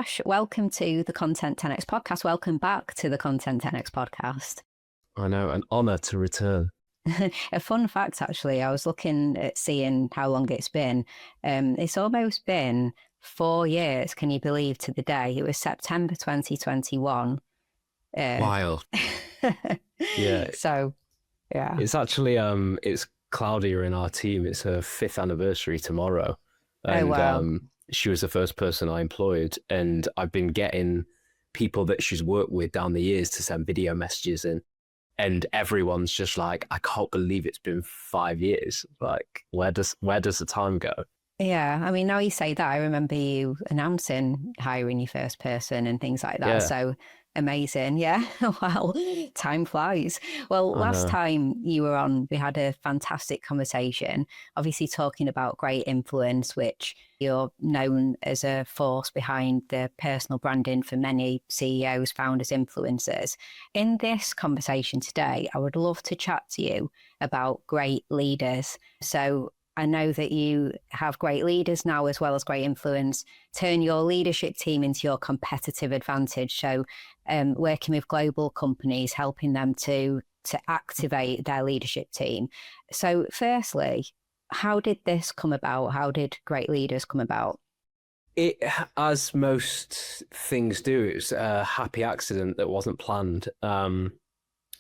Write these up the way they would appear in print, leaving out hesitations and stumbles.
Ash, welcome to the Content 10x podcast. Welcome back to the Content 10x podcast. I know, an honour to return. A fun fact, actually, I was looking at seeing how long it's been. It's almost been 4 years, can you believe, to the day. It was September 2021. Wild. Yeah. So, yeah. It's actually, it's Claudia in our team. It's her 5th anniversary tomorrow. And, Oh, wow. She was the first person I employed, and I've been getting people that she's worked with down the years to send video messages in, and everyone's just like, I can't believe it's been 5 years. Like, where does the time go? Yeah, I mean, now you say that, I remember you announcing hiring your first person and things like that. Yeah. So amazing. Yeah. Wow. Time flies. Well, last time you were on, we had a fantastic conversation, obviously talking about great influence, which you're known as a force behind the personal branding for many CEOs, founders, influencers. In this conversation today, I would love to chat to you about great leaders. So I know that you have great leaders now as well as great influence. Turn your leadership team into your competitive advantage. So working with global companies, helping them to activate their leadership team. So firstly, how did this come about? How did great leaders come about? It, as most things do, it was a happy accident that wasn't planned.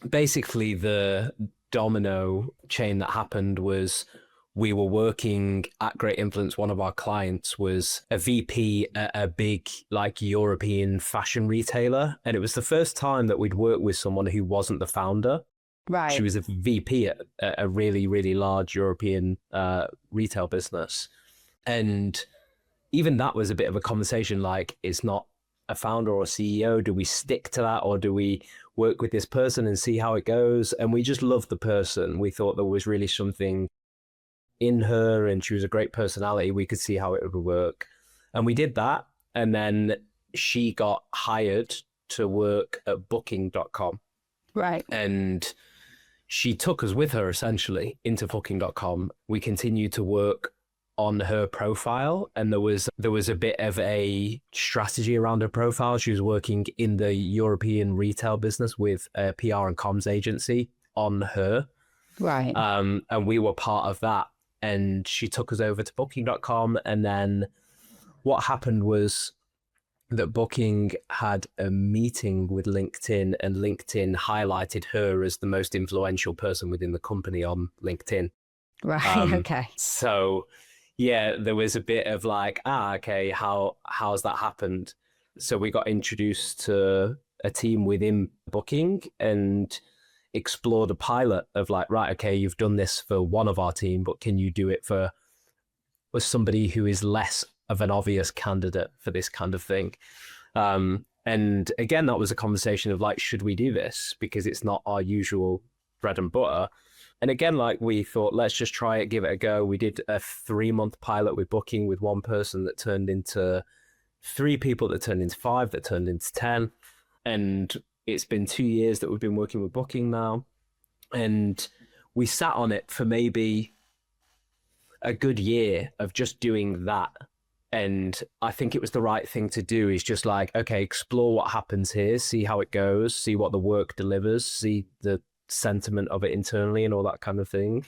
Basically, the domino chain that happened was we were working at Great Influence. One of our clients was a VP at a big, like, European fashion retailer. And it was the first time that we'd worked with someone who wasn't the founder. Right. She was a VP at a really, really large European retail business. And even that was a bit of a conversation, like, it's not a founder or a CEO. Do we stick to that, or do we work with this person and see how it goes? And we just loved the person. We thought there was really something in her, and she was a great personality. We could see how it would work, and we did that. And then she got hired to work at booking.com. Right. And she took us with her essentially into booking.com. We continued to work on her profile, and there was a bit of a strategy around her profile. She was working in the European retail business with a PR and comms agency on her. Right. And we were part of that. And she took us over to booking.com. And then what happened was that Booking had a meeting with LinkedIn, and LinkedIn highlighted her as the most influential person within the company on LinkedIn. Right. Okay. So yeah, there was a bit of like, okay, how's that happened? So we got introduced to a team within Booking and explored a pilot of like, right, okay, you've done this for one of our team, but can you do it for somebody who is less of an obvious candidate for this kind of thing? And again, that was a conversation of like, should we do this? Because it's not our usual bread and butter. And again, like, we thought, let's just try it, give it a go. We did a 3-month pilot with Booking with one person that turned into 3 people, that turned into 5, that turned into 10. And it's been 2 years that we've been working with Booking now. And we sat on it for maybe a good year of just doing that. And I think it was the right thing to do, is just like, okay, explore what happens here, see how it goes, see what the work delivers, see the sentiment of it internally and all that kind of thing.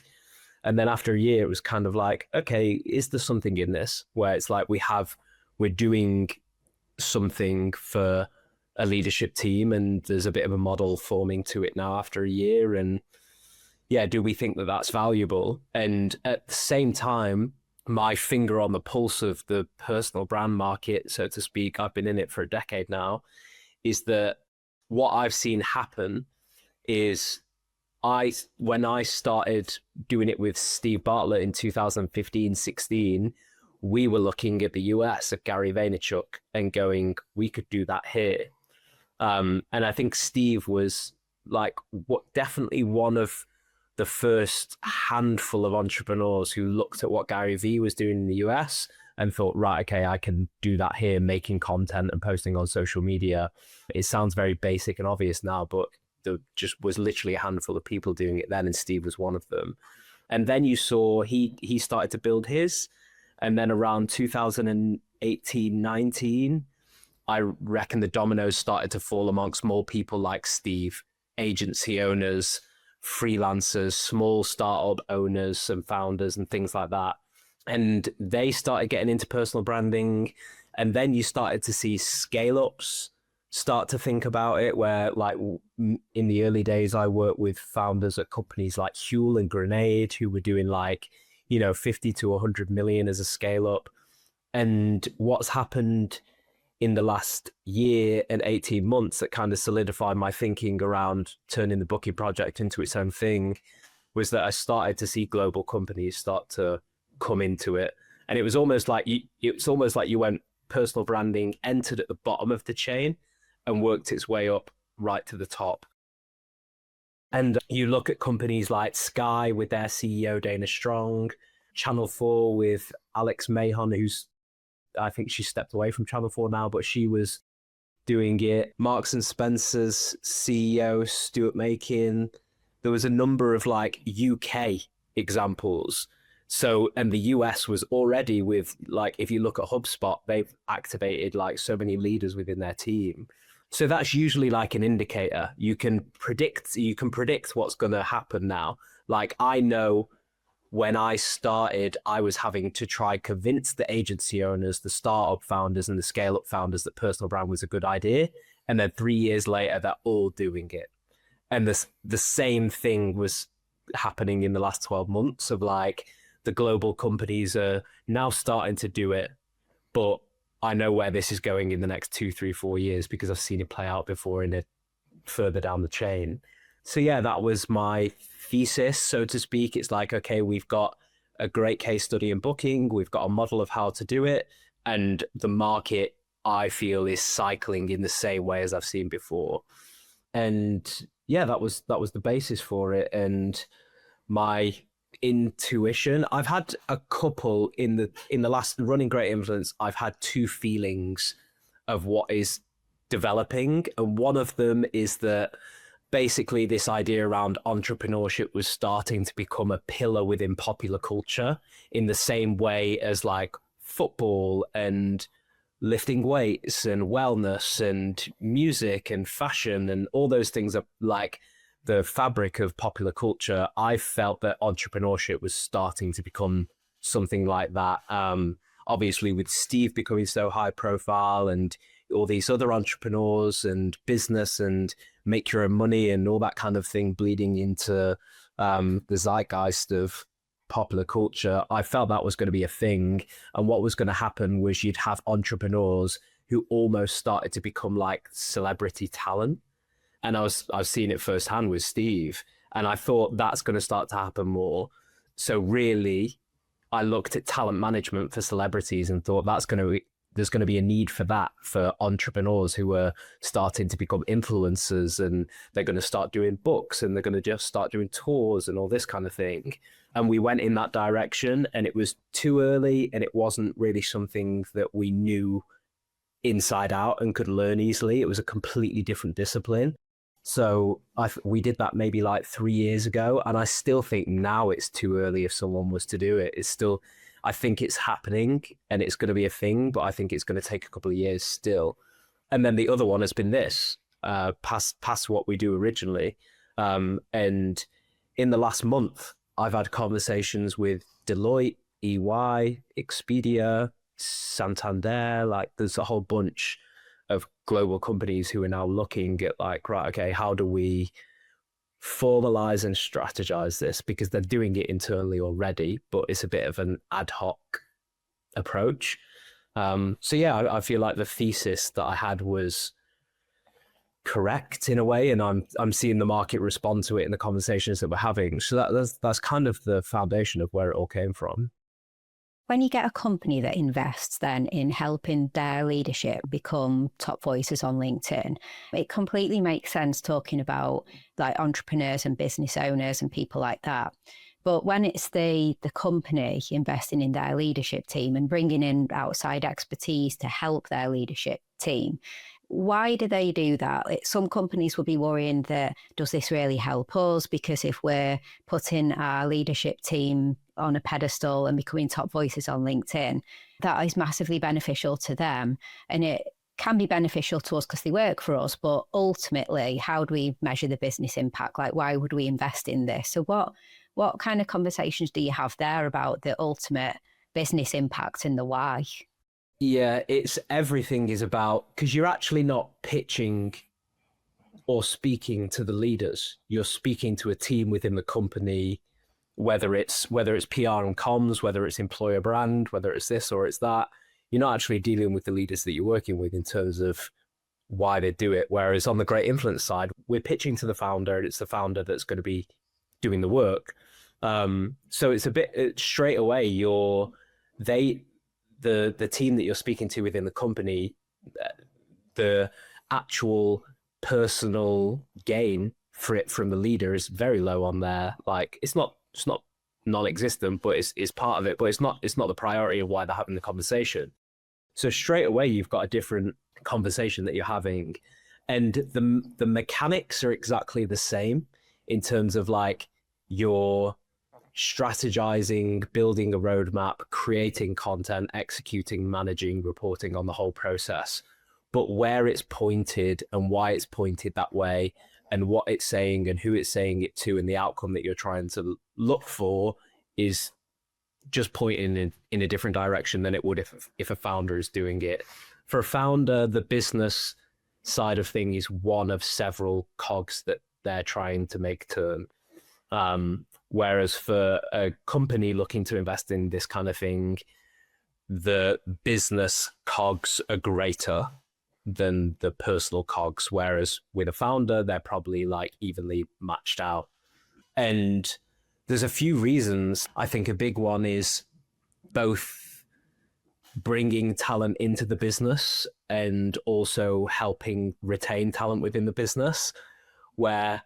And then after a year, it was kind of like, okay, is there something in this where it's like we're doing something for a leadership team, and there's a bit of a model forming to it now after a year. And yeah, do we think that that's valuable? And at the same time, my finger on the pulse of the personal brand market, so to speak, I've been in it for a decade now, is that what I've seen happen is when I started doing it with Steve Bartlett in 2015-16, we were looking at the US at Gary Vaynerchuk and going, we could do that here. And I think Steve was like definitely one of the first handful of entrepreneurs who looked at what Gary Vee was doing in the US and thought, right, okay, I can do that here, making content and posting on social media. It sounds very basic and obvious now, but there just was literally a handful of people doing it then, and Steve was one of them. And then you saw he started to build his, and then around 2018-19, I reckon the dominoes started to fall amongst more people like Steve, agency owners, freelancers, small startup owners and founders and things like that. And they started getting into personal branding. And then you started to see scale ups start to think about it, where like in the early days, I worked with founders at companies like Huel and Grenade who were doing like, 50 to 100 million as a scale up. And what's happened in the last year and 18 months that kind of solidified my thinking around turning the booking project into its own thing was that I started to see global companies start to come into it. And it was almost like you went personal branding entered at the bottom of the chain and worked its way up right to the top. And you look at companies like Sky with their CEO Dana Strong, Channel 4 with Alex Mahon, I think she stepped away from Channel 4 now, but she was doing it. Marks and Spencer's CEO, Stuart Makin. There was a number of like UK examples. So, and the US was already with, like, if you look at HubSpot, they've activated like so many leaders within their team. So that's usually like an indicator. You can predict what's going to happen now. Like, I know when I started, I was having to try convince the agency owners, the startup founders and the scale up founders that personal brand was a good idea. And then 3 years later, they're all doing it. And the same thing was happening in the last 12 months of like, the global companies are now starting to do it, but I know where this is going in the next 2, 3, 4 years because I've seen it play out before in it further down the chain. So yeah, that was my thesis, so to speak. It's like, okay, we've got a great case study in booking, we've got a model of how to do it, and the market, I feel, is cycling in the same way as I've seen before. And yeah, that was the basis for it. And my intuition, I've had a couple in the last running Great Influence, I've had two feelings of what is developing, and one of them is that basically this idea around entrepreneurship was starting to become a pillar within popular culture in the same way as like football and lifting weights and wellness and music and fashion and all those things are like the fabric of popular culture. I felt that entrepreneurship was starting to become something like that. Obviously with Steve becoming so high profile and all these other entrepreneurs and business and make your own money and all that kind of thing bleeding into the zeitgeist of popular culture, I felt that was going to be a thing. And what was going to happen was you'd have entrepreneurs who almost started to become like celebrity talent. And I've seen it firsthand with Steve, and I thought that's going to start to happen more. So really, I looked at talent management for celebrities and thought there's going to be a need for that for entrepreneurs who are starting to become influencers, and they're going to start doing books and they're going to just start doing tours and all this kind of thing. And we went in that direction, and it was too early, and it wasn't really something that we knew inside out and could learn easily. It was a completely different discipline. So we did that maybe like 3 years ago, and I still think now it's too early if someone was to do it. It's still, I think it's happening and it's going to be a thing, but I think it's going to take a couple of years still. And then the other one has been this, past what we do originally. And in the last month, I've had conversations with Deloitte, EY, Expedia, Santander, like there's a whole bunch of global companies who are now looking at like, right, okay, how do we formalize and strategize this? Because they're doing it internally already, but it's a bit of an ad hoc approach. So yeah, I feel like the thesis that I had was correct in a way, and I'm seeing the market respond to it in the conversations that we're having. So that's kind of the foundation of where it all came from. When you get a company that invests then in helping their leadership become top voices on LinkedIn, it completely makes sense talking about like entrepreneurs and business owners and people like that. But when it's the company investing in their leadership team and bringing in outside expertise to help their leadership team, why do they do that? Some companies will be worrying that, does this really help us? Because if we're putting our leadership team on a pedestal and becoming top voices on LinkedIn, that is massively beneficial to them. And can be beneficial to us because they work for us, but ultimately, how do we measure the business impact? Like, why would we invest in this? So what kind of conversations do you have there about the ultimate business impact and the why? Yeah, it's everything is about, because you're actually not pitching or speaking to the leaders. You're speaking to a team within the company, whether it's PR and comms, whether it's employer brand, whether it's this or it's that. You're not actually dealing with the leaders that you're working with in terms of why they do it. Whereas on the great influence side, we're pitching to the founder, and it's the founder that's going to be doing the work. So it's a bit straight away. The team that you're speaking to within the company, the actual personal gain for it from the leader is very low on there. Like it's not non-existent, but it's part of it. But it's not the priority of why they're having the conversation. So straight away, you've got a different conversation that you're having, and the mechanics are exactly the same in terms of like you're strategizing, building a roadmap, creating content, executing, managing, reporting on the whole process. But where it's pointed and why it's pointed that way and what it's saying and who it's saying it to and the outcome that you're trying to look for is just pointing in a different direction than it would if a founder is doing it. For a founder, the business side of thing is one of several cogs that they're trying to make turn. Whereas for a company looking to invest in this kind of thing, the business cogs are greater than the personal cogs. Whereas with a founder, they're probably like evenly matched out. And there's a few reasons. I think a big one is both bringing talent into the business and also helping retain talent within the business, where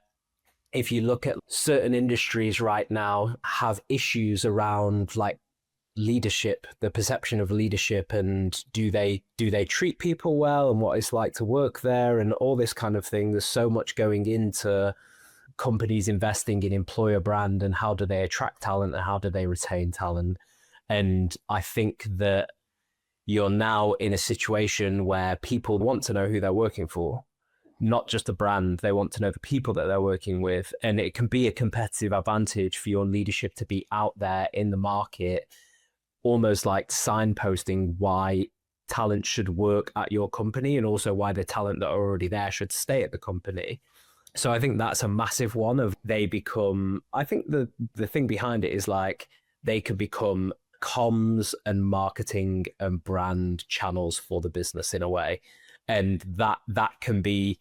if you look at certain industries right now have issues around like leadership, the perception of leadership, and do they treat people well and what it's like to work there and all this kind of thing. There's so much going into companies investing in employer brand and how do they attract talent and how do they retain talent. And I think that you're now in a situation where people want to know who they're working for, not just a brand. They want to know the people that they're working with. And it can be a competitive advantage for your leadership to be out there in the market, almost like signposting why talent should work at your company and also why the talent that are already there should stay at the company. So I think that's a massive one of they become, I think the thing behind it is like they can become comms and marketing and brand channels for the business in a way. And that can be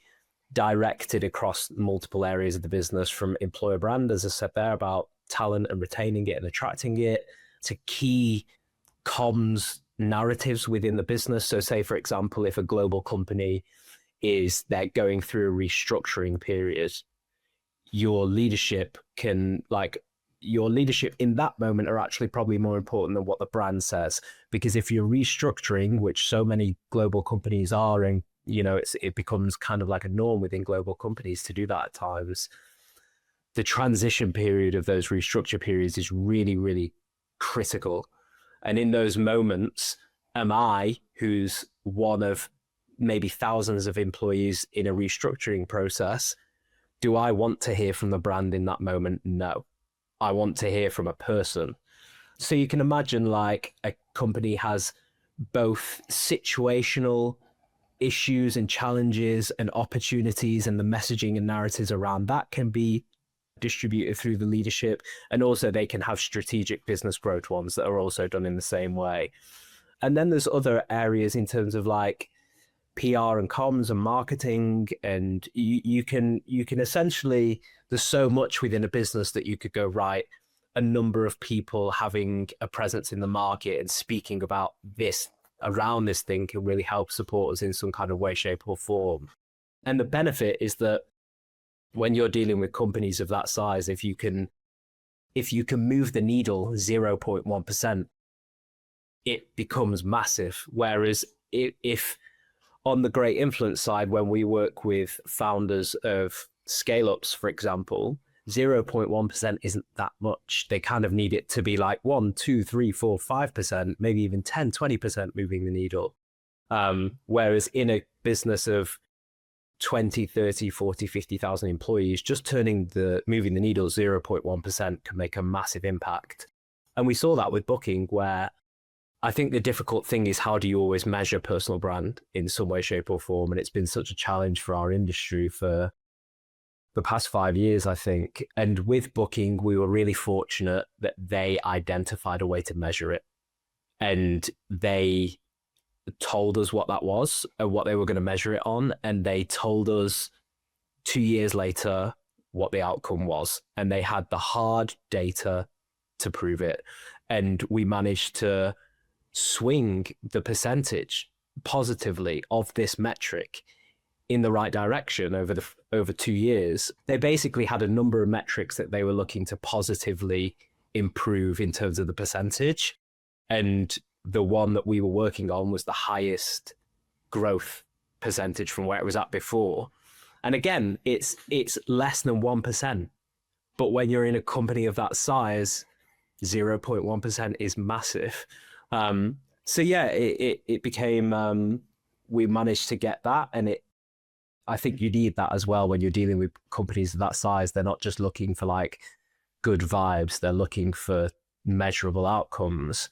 directed across multiple areas of the business, from employer brand, as I said there, about talent and retaining it and attracting it, to key comms narratives within the business. So say, for example, if a global company they're going through a restructuring period, your leadership in that moment are actually probably more important than what the brand says. Because if you're restructuring, which so many global companies are, and it becomes kind of like a norm within global companies to do that at times, the transition period of those restructure periods is really, really critical. And in those moments, am I, who's one of maybe thousands of employees in a restructuring process, do I want to hear from the brand in that moment? No. I want to hear from a person. So you can imagine like a company has both situational issues and challenges and opportunities, and the messaging and narratives around that can be distributed through the leadership. And also they can have strategic business growth ones that are also done in the same way. And then there's other areas in terms of like PR and comms and marketing, and you can essentially, there's so much within a business that you could go, right, a number of people having a presence in the market and speaking about this around this thing can really help support us in some kind of way, shape or form. And the benefit is that when you're dealing with companies of that size, if you can move the needle 0.1%, it becomes massive. Whereas if on the great influence side, when we work with founders of scale-ups, for example, 0.1% isn't that much. They kind of need it to be like 1, 2, 3, 4, 5%, maybe even 10, 20% moving the needle. Whereas in a business of 20, 30, 40, 50,000 employees, just moving the needle 0.1% can make a massive impact. And we saw that with booking, where I think the difficult thing is, how do you always measure personal brand in some way, shape or form? And it's been such a challenge for our industry for the past 5 years, I think. And with booking, we were really fortunate that they identified a way to measure it. And they told us what that was and what they were going to measure it on. And they told us 2 years later what the outcome was. And they had the hard data to prove it. And we managed to swing the percentage positively of this metric in the right direction over 2 years. They basically had a number of metrics that they were looking to positively improve in terms of the percentage. And the one that we were working on was the highest growth percentage from where it was at before. And again, it's less than 1%. But when you're in a company of that size, 0.1% is massive. So yeah, it became, we managed to get that. And I think you need that as well when you're dealing with companies of that size. They're not just looking for like good vibes, they're looking for measurable outcomes.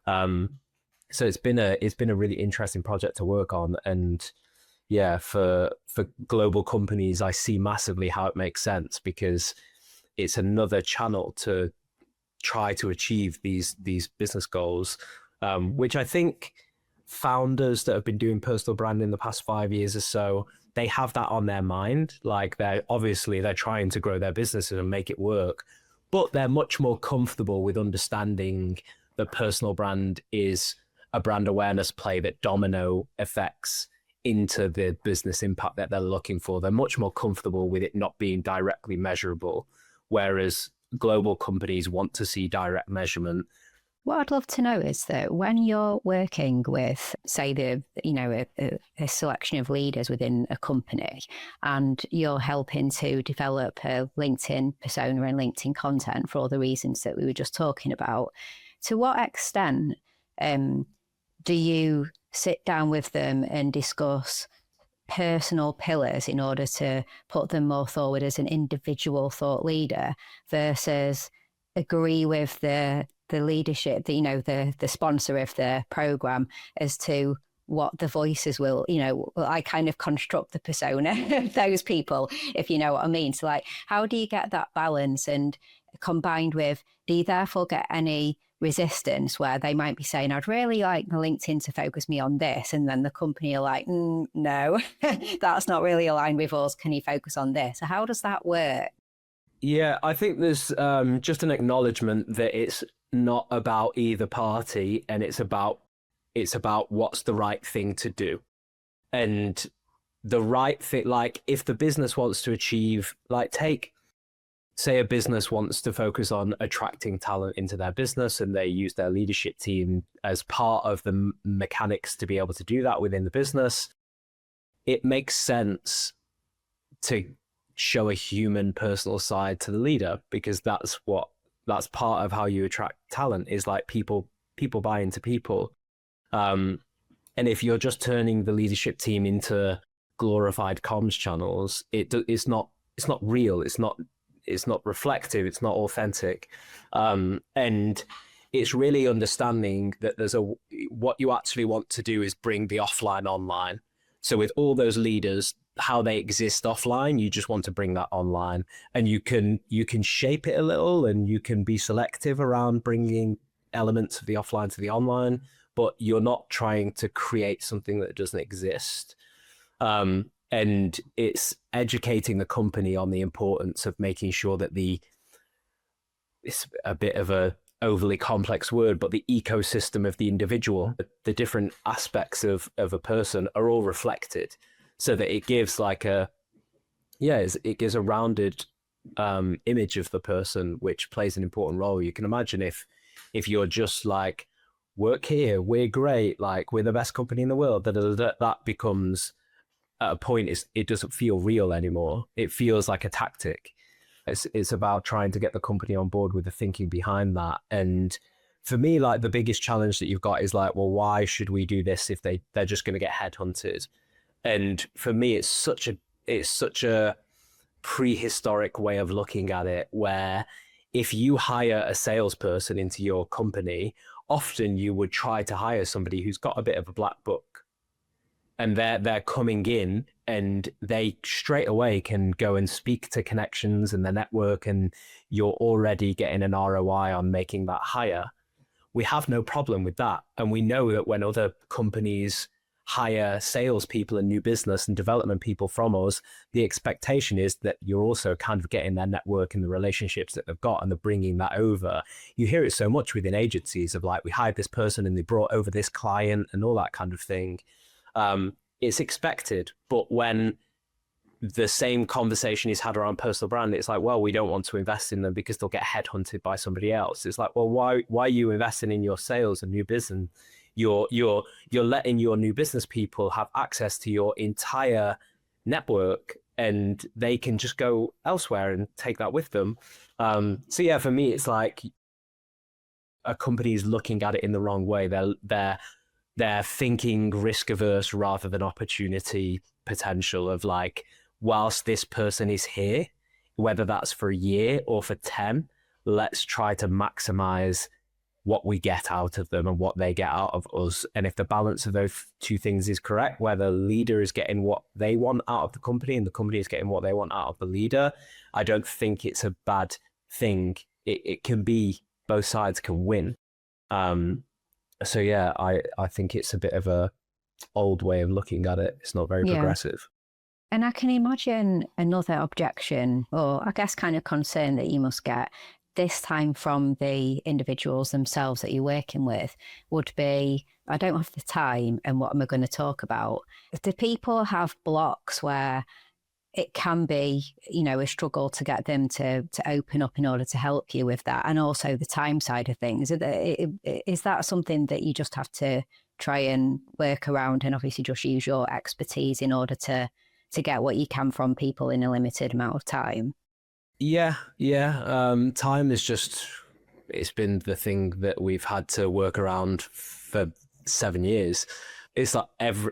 So it's been a really interesting project to work on. And yeah, for global companies, I see massively how it makes sense, because it's another channel to try to achieve these business goals, which I think founders that have been doing personal brand in the past 5 years or so, they have that on their mind. Like they're trying to grow their businesses and make it work, but they're much more comfortable with understanding that personal brand is a brand awareness play that domino effects into the business impact that they're looking for. They're much more comfortable with it not being directly measurable, whereas global companies want to see direct measurement. What I'd love to know is that when you're working with, say, a selection of leaders within a company, and you're helping to develop a LinkedIn persona and LinkedIn content for all the reasons that we were just talking about, to what extent do you sit down with them and discuss personal pillars in order to put them more forward as an individual thought leader, versus agree with the leadership, the sponsor of the program, as to what the voices will, I kind of construct the persona of those people, if you know what I mean. So like, how do you get that balance? And combined with, do you therefore get any resistance where they might be saying, I'd really like the LinkedIn to focus me on this, and then the company are like, no, that's not really aligned with us, can you focus on this? So how does that work? Yeah, I think there's just an acknowledgement that it's not about either party, and it's about what's the right thing to do. And the right thing, like if the business wants to achieve, like say a business wants to focus on attracting talent into their business, and they use their leadership team as part of the mechanics to be able to do that within the business, it makes sense to show a human personal side to the leader, because that's part of how you attract talent, is like people buy into people. And if you're just turning the leadership team into glorified comms channels, it's not real, it's not reflective, it's not authentic. And it's really understanding that what you actually want to do is bring the offline online. So with all those leaders, how they exist offline, you just want to bring that online, and you can shape it a little, and you can be selective around bringing elements of the offline to the online, but you're not trying to create something that doesn't exist. And it's educating the company on the importance of making sure that it's a bit of a overly complex word, but the ecosystem of the individual, the different aspects of a person are all reflected, so that it gives it gives a rounded image of the person, which plays an important role. You can imagine if you're just like, work here, we're great, like we're the best company in the world, that becomes, at a point, it doesn't feel real anymore. It feels like a tactic. It's about trying to get the company on board with the thinking behind that, and for me, like the biggest challenge that you've got is like, well, why should we do this if they're just going to get headhunted? And for me, it's such a prehistoric way of looking at it, where if you hire a salesperson into your company, often you would try to hire somebody who's got a bit of a black book, and they're coming in and they straight away can go and speak to connections and the network, and you're already getting an ROI on making that hire. We have no problem with that. And we know that when other companies hire salespeople and new business and development people from us, the expectation is that you're also kind of getting their network and the relationships that they've got, and they're bringing that over. You hear it so much within agencies of like, we hired this person and they brought over this client and all that kind of thing. It's expected. But when the same conversation is had around personal brand, it's like, well, we don't want to invest in them because they'll get headhunted by somebody else. It's like, well, why are you investing in your sales and new business? You're letting your new business people have access to your entire network, and they can just go elsewhere and take that with them. So yeah, for me, it's like a company is looking at it in the wrong way. They're thinking risk averse rather than opportunity potential of like, whilst this person is here, whether that's for a year or for 10, let's try to maximize what we get out of them and what they get out of us. And if the balance of those two things is correct, where the leader is getting what they want out of the company and the company is getting what they want out of the leader, I don't think it's a bad thing. It can be, both sides can win. So yeah, I think it's a bit of a old way of looking at it. It's not very progressive. And I can imagine another objection, or I guess kind of concern that you must get this time from the individuals themselves that you're working with would be, I don't have the time, and what am I going to talk about? Do people have blocks where it can be, a struggle to get them to open up in order to help you with that? And also the time side of things. Is that something that you just have to try and work around, and obviously just use your expertise in order to get what you can from people in a limited amount of time? Yeah. Time is just, it's been the thing that we've had to work around for 7 years. It's like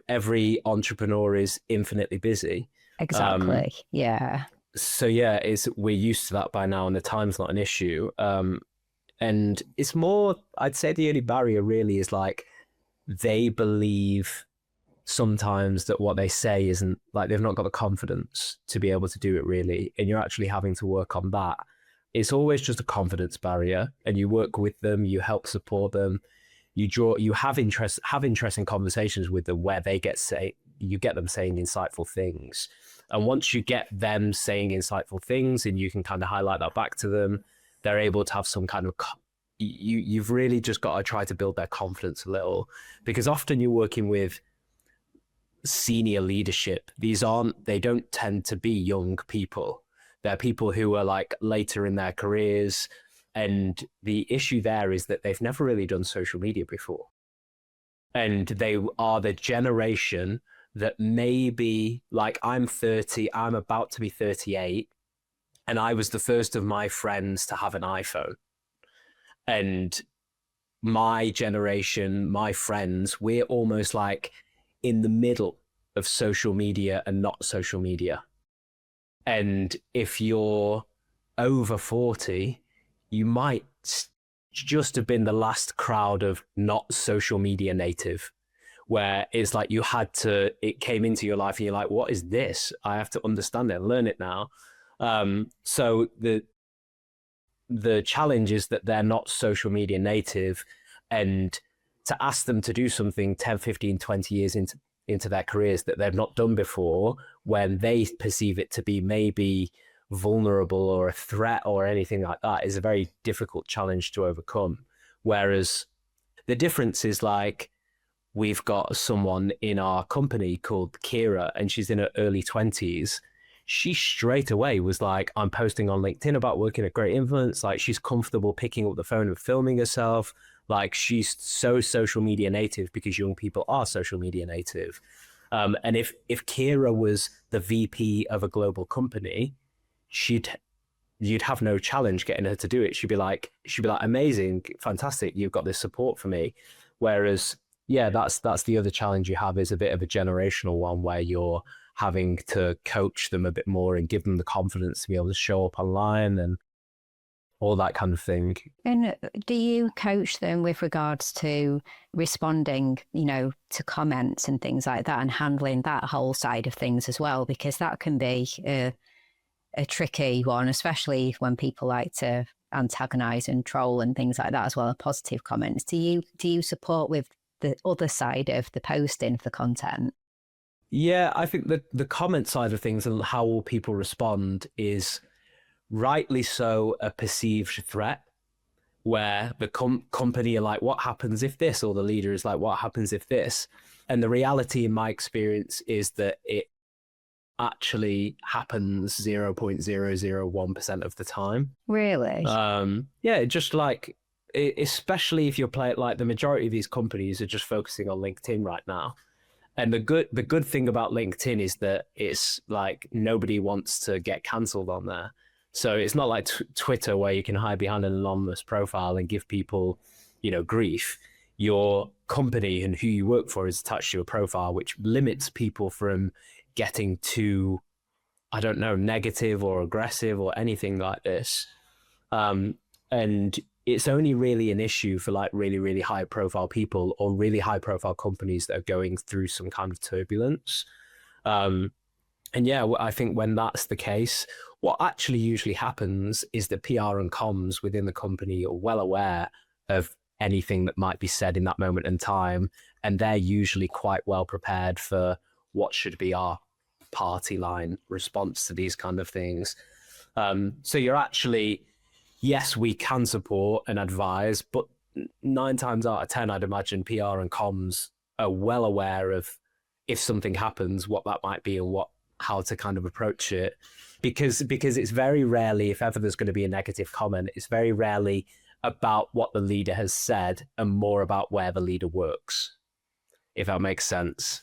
every entrepreneur is infinitely busy. Exactly. Yeah. So yeah, we're used to that by now, and the time's not an issue. And it's more, I'd say the only barrier really is like, they believe sometimes that what they say isn't, like, they've not got the confidence to be able to do it really, and you're actually having to work on that. It's always just a confidence barrier, and you work with them, you help support them, you have interesting conversations with them where you get them saying insightful things. And once you get them saying insightful things and you can kind of highlight that back to them, they're able to have some kind of you've really just got to try to build their confidence a little, because often you're working with senior leadership. They don't tend to be young people. They're people who are like later in their careers. And the issue there is that they've never really done social media before. And they are the generation that maybe, like, I'm 30, I'm about to be 38, and I was the first of my friends to have an iPhone. And my generation, my friends, we're almost like in the middle of social media and not social media. And if you're over 40, you might just have been the last crowd of not social media native, where it's like it came into your life and you're like, what is this? I have to understand it and learn it now. So the challenge is that they're not social media native, and to ask them to do something 10, 15, 20 years into their careers that they've not done before, when they perceive it to be maybe vulnerable or a threat or anything like that, is a very difficult challenge to overcome. Whereas the difference is, like, we've got someone in our company called Kira, and she's in her early 20s. She straight away was like, I'm posting on LinkedIn about working at Great Influence. Like, she's comfortable picking up the phone and filming herself. Like, she's so social media native because young people are social media native. And if Kira was the VP of a global company, she'd you'd have no challenge getting her to do it. She'd be like, amazing, fantastic, you've got this support for me. Whereas, yeah, that's the other challenge you have, is a bit of a generational one, where you're having to coach them a bit more and give them the confidence to be able to show up online and all that kind of thing. And do you coach them with regards to responding, to comments and things like that, and handling that whole side of things as well? Because that can be a tricky one, especially when people like to antagonize and troll and things like that, as well as positive comments. Do you support with the other side of the posting of the content? Yeah, I think that the comment side of things and how will people respond is rightly so a perceived threat, where the company are like, what happens if this? Or the leader is like, what happens if this? And the reality in my experience is that it actually happens 0.001% of the time. Really? Yeah, just like, especially if you're playing, like the majority of these companies are just focusing on LinkedIn right now. And the good thing about LinkedIn is that it's like nobody wants to get cancelled on there. So it's not like Twitter, where you can hide behind an anonymous profile and give people, grief. Your company and who you work for is attached to a profile, which limits people from getting too, I don't know, negative or aggressive or anything like this. And it's only really an issue for like really, really high profile people or really high profile companies that are going through some kind of turbulence. And yeah, I think when that's the case, what actually usually happens is that PR and comms within the company are well aware of anything that might be said in that moment in time. And they're usually quite well prepared for what should be our party line response to these kind of things. So you're actually, yes, we can support and advise, but 9 times out of 10, I'd imagine PR and comms are well aware of if something happens, what that might be and how to kind of approach it, because it's very rarely, if ever there's going to be a negative comment, it's very rarely about what the leader has said and more about where the leader works, if that makes sense.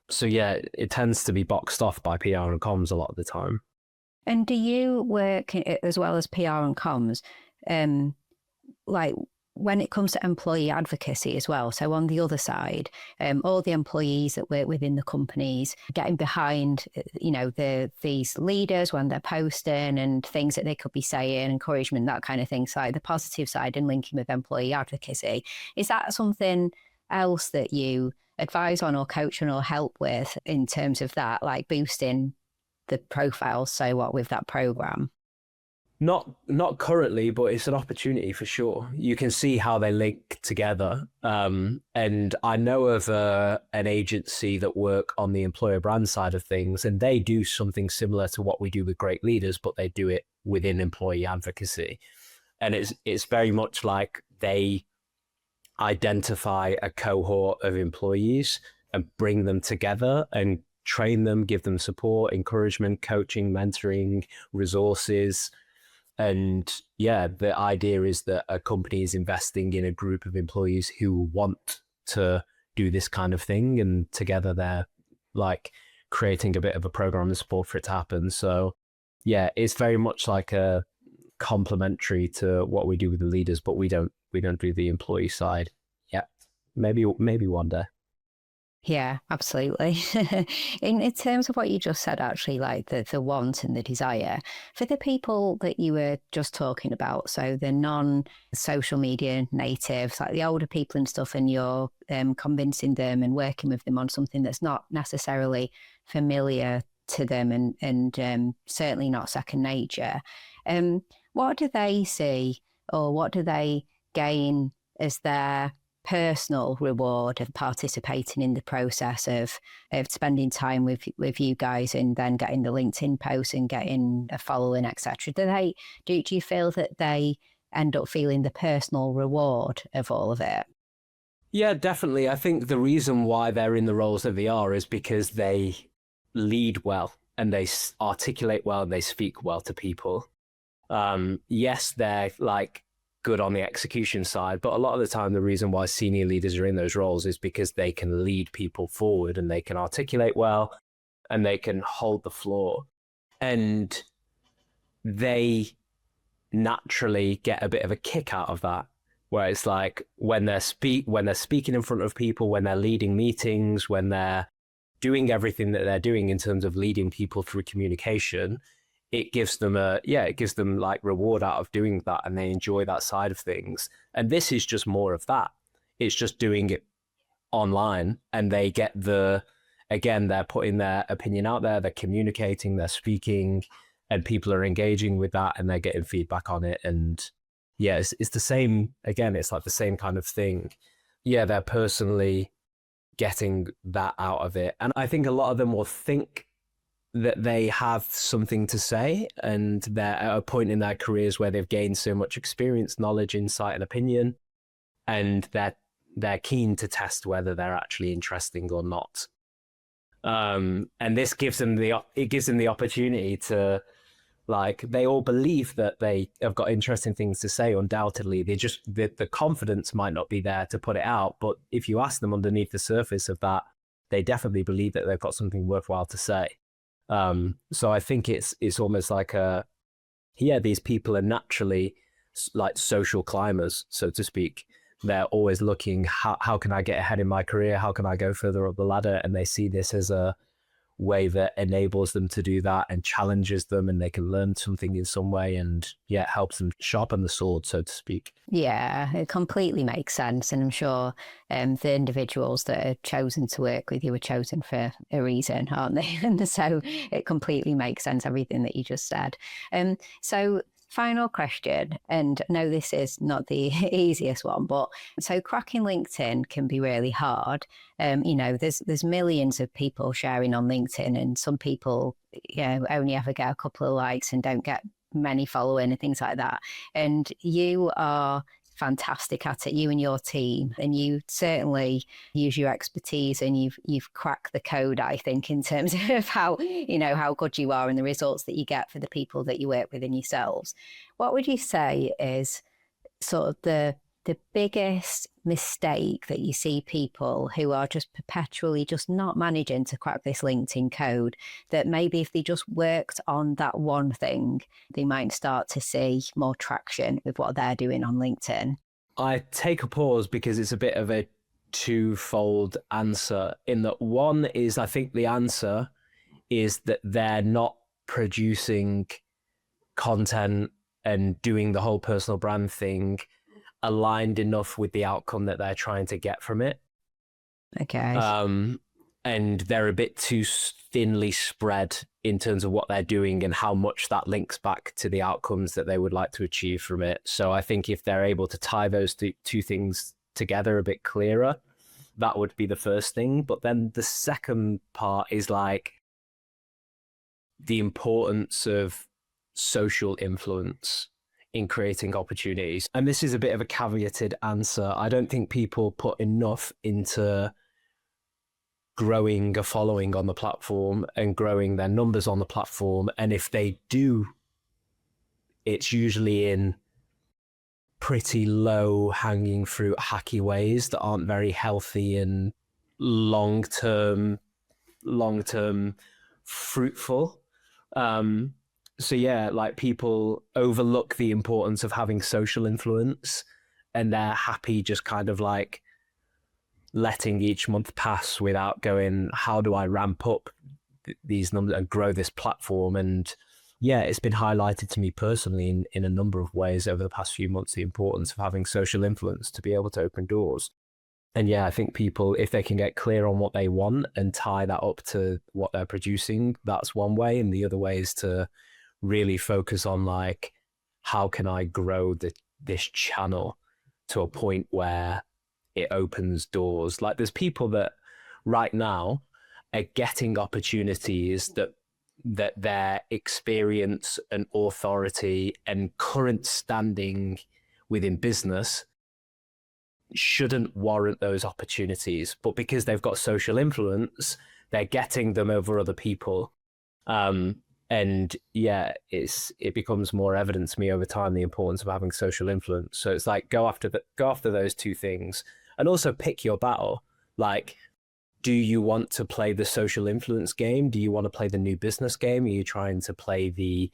So yeah, it tends to be boxed off by PR and comms a lot of the time. And do you work as well as PR and comms, like when it comes to employee advocacy as well? So on the other side, all the employees that work within the companies getting behind, these leaders when they're posting and things that they could be saying, encouragement, that kind of thing. So like the positive side and linking with employee advocacy. Is that something else that you advise on or coach on or help with in terms of that, like boosting the profile, so what, with that program? Not currently, but it's an opportunity for sure. You can see how they link together. And I know of an agency that work on the employer brand side of things, and they do something similar to what we do with Great Leaders, but they do it within employee advocacy. And it's very much like they identify a cohort of employees and bring them together and train them, give them support, encouragement, coaching, mentoring, resources. And yeah, the idea is that a company is investing in a group of employees who want to do this kind of thing. And together they're like creating a bit of a program of support for it to happen. So yeah, it's very much like a complementary to what we do with the leaders, but we don't do the employee side yet. Maybe one day. Yeah, absolutely. In terms of what you just said, actually, like the want and the desire, for the people that you were just talking about, so the non-social media natives, like the older people and stuff, and you're convincing them and working with them on something that's not necessarily familiar to them and certainly not second nature, what do they see or what do they gain as their personal reward of participating in the process of spending time with you guys and then getting the LinkedIn posts and getting a following, etc.? Do you feel that they end up feeling the personal reward of all of it? Yeah, definitely. I think the reason why they're in the roles that they are is because they lead well and they articulate well and they speak well to people. Yes, they're like good on the execution side, but a lot of the time the reason why senior leaders are in those roles is because they can lead people forward and they can articulate well and they can hold the floor, and they naturally get a bit of a kick out of that, where it's like when they're speaking in front of people, when they're leading meetings, when they're doing everything that they're doing in terms of leading people through communication, it gives them like reward out of doing that, and they enjoy that side of things. And this is just more of that. It's just doing it online, and they get they're putting their opinion out there, they're communicating, they're speaking, and people are engaging with that, and they're getting feedback on it. And yeah, it's the same. Again, it's like the same kind of thing. Yeah, they're personally getting that out of it. And I think a lot of them will think that they have something to say, and they're at a point in their careers where they've gained so much experience, knowledge, insight, and opinion, and they're keen to test whether they're actually interesting or not. And this gives them the opportunity to, like, they all believe that they have got interesting things to say. Undoubtedly, the confidence might not be there to put it out, but if you ask them underneath the surface of that, they definitely believe that they've got something worthwhile to say. So I think it's almost like these people are naturally like social climbers, so to speak. They're always looking, how can I get ahead in my career? How can I go further up the ladder? And they see this as a way that enables them to do that and challenges them, and they can learn something in some way, and helps them sharpen the sword, so to speak. Yeah, it completely makes sense. And I'm sure the individuals that are chosen to work with you are chosen for a reason, aren't they? And so it completely makes sense, everything that you just said. So final question, and no, this is not the easiest one, but so cracking LinkedIn can be really hard. There's millions of people sharing on LinkedIn, and some people, only ever get a couple of likes and don't get many following and things like that. And you are fantastic at it, you and your team, and you certainly use your expertise, and you've cracked the code, I think, in terms of how good you are and the results that you get for the people that you work with and yourselves. What would you say is sort of the biggest mistake that you see people who are just perpetually just not managing to crack this LinkedIn code, that maybe if they just worked on that one thing, they might start to see more traction with what they're doing on LinkedIn? I take a pause because it's a bit of a twofold answer, in that one is, I think the answer is that they're not producing content and doing the whole personal brand thing aligned enough with the outcome that they're trying to get from it. Okay. And they're a bit too thinly spread in terms of what they're doing and how much that links back to the outcomes that they would like to achieve from it. So I think if they're able to tie those two things together a bit clearer, that would be the first thing. But then the second part is like the importance of social influence in creating opportunities. And this is a bit of a caveated answer. I don't think people put enough into growing a following on the platform and growing their numbers on the platform. And if they do, it's usually in pretty low hanging fruit, hacky ways that aren't very healthy and long-term fruitful. So yeah, like, people overlook the importance of having social influence, and they're happy just kind of like letting each month pass without going, how do I ramp up these numbers and grow this platform? And yeah, it's been highlighted to me personally in a number of ways over the past few months, the importance of having social influence to be able to open doors. And yeah, I think people, if they can get clear on what they want and tie that up to what they're producing, that's one way. And the other way is to really focus on, like, how can I grow this channel to a point where it opens doors? Like, there's people that right now are getting opportunities that their experience and authority and current standing within business shouldn't warrant those opportunities, but because they've got social influence, they're getting them over other people. And yeah, it becomes more evident to me over time, the importance of having social influence. So it's like, go after those two things, and also pick your battle. Like, do you want to play the social influence game? Do you want to play the new business game? Are you trying to play the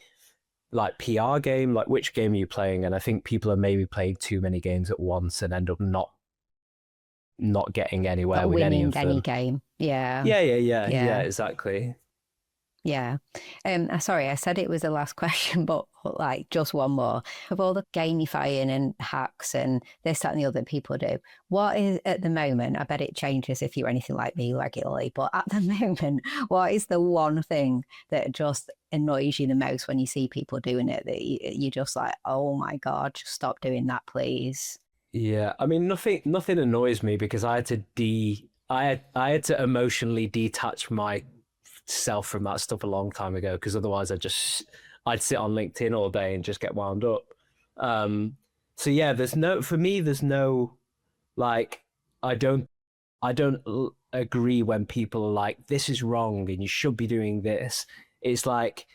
like PR game, like which game are you playing? And I think people are maybe playing too many games at once and end up not getting anywhere Not with any winning of any them. game. Yeah. Yeah, Yeah. exactly. Yeah. Sorry, I said it was the last question, but like just one more. Of all the gamifying and hacks and this, that, and the other people do, what is at the moment? I bet it changes if you're anything like me regularly, but at the moment, what is the one thing that just annoys you the most when you see people doing it that you just like, oh my God, just stop doing that, please? Yeah, I mean nothing annoys me because I had to emotionally detach myself from that stuff a long time ago because otherwise I'd sit on LinkedIn all day and just get wound up. Um, so yeah, there's no like I don't agree when people are like this is wrong and you should be doing this. It's like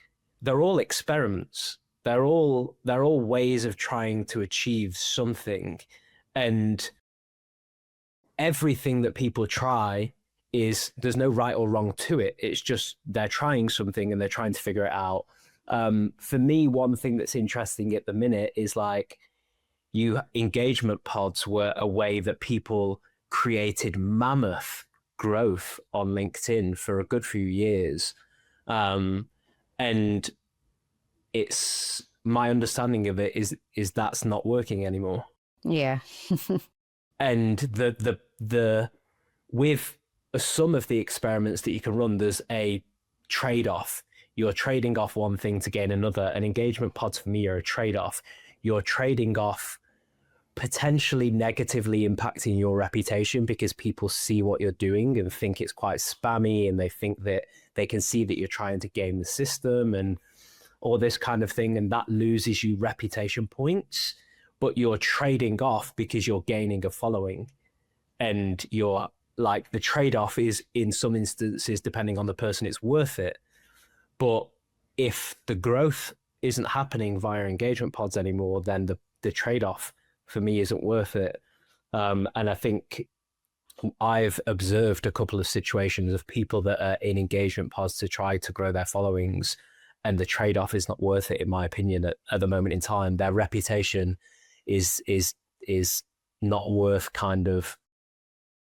they're all experiments. They're all ways of trying to achieve something, and everything that people try is there's no right or wrong to it. It's just they're trying something and they're trying to figure it out. For me, one thing that's interesting at the minute is like you engagement pods were a way that people created mammoth growth on LinkedIn for a good few years. And it's my understanding of it is that's not working anymore. Yeah. And the with some of the experiments that you can run, there's a trade-off. You're trading off one thing to gain another. And engagement pods for me are a trade-off. You're trading off potentially negatively impacting your reputation because people see what you're doing and think it's quite spammy, and they think that they can see that you're trying to game the system and all this kind of thing, and that loses you reputation points. But you're trading off because you're gaining a following, and you're like the trade-off is in some instances, depending on the person, it's worth it. But if the growth isn't happening via engagement pods anymore, then the trade-off for me isn't worth it. And I think I've observed a couple of situations of people that are in engagement pods to try to grow their followings, and the trade-off is not worth it, in my opinion, at the moment in time. Their reputation is not worth kind of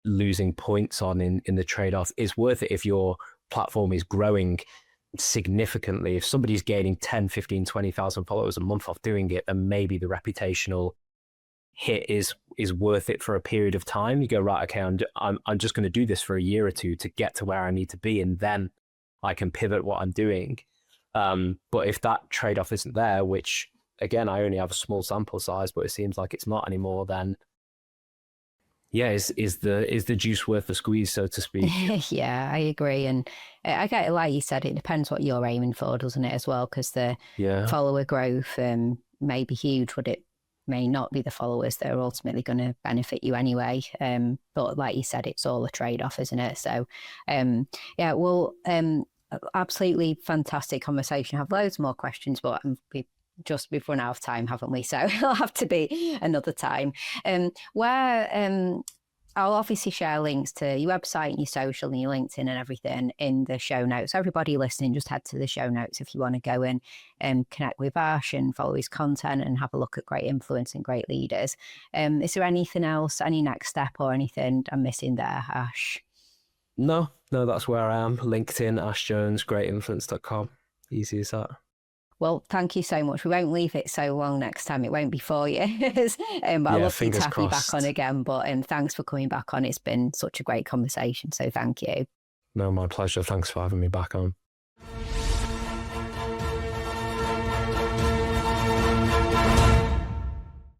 losing points on in the trade-off. Is worth it if your platform is growing significantly. If somebody's gaining 10, 15, 20,000 followers a month off doing it, then maybe the reputational hit is worth it for a period of time. You go, right, okay, I'm just going to do this for a year or two to get to where I need to be, and then I can pivot what I'm doing. But if that trade-off isn't there, which again I only have a small sample size, but it seems like it's not anymore, then yeah, is the juice worth the squeeze, so to speak? Yeah, I agree. And I get it, like you said, it depends what you're aiming for, doesn't it, as well? Because the Yeah. follower growth may be huge, but it may not be the followers that are ultimately going to benefit you anyway. But like you said, it's all a trade-off, isn't it? So, yeah, well, absolutely fantastic conversation. I have loads more questions, but we've run out of time, haven't we? So it'll have to be another time. Where I'll obviously share links to your website and your social and your LinkedIn and everything in the show notes. So everybody listening, just head to the show notes if you want to go and connect with Ash and follow his content and have a look at great influence and great leaders. Is there anything else, any next step or anything I'm missing there, Ash? No, that's where I am. LinkedIn, Ash Jones, greatinfluence.com. Easy as that. Well, thank you so much. We won't leave it so long next time. It won't be 4 years. But I'd Yeah, love you to fingers have you back on crossed. again. But thanks for coming back on. It's been such a great conversation. So thank you. No, my pleasure. Thanks for having me back on.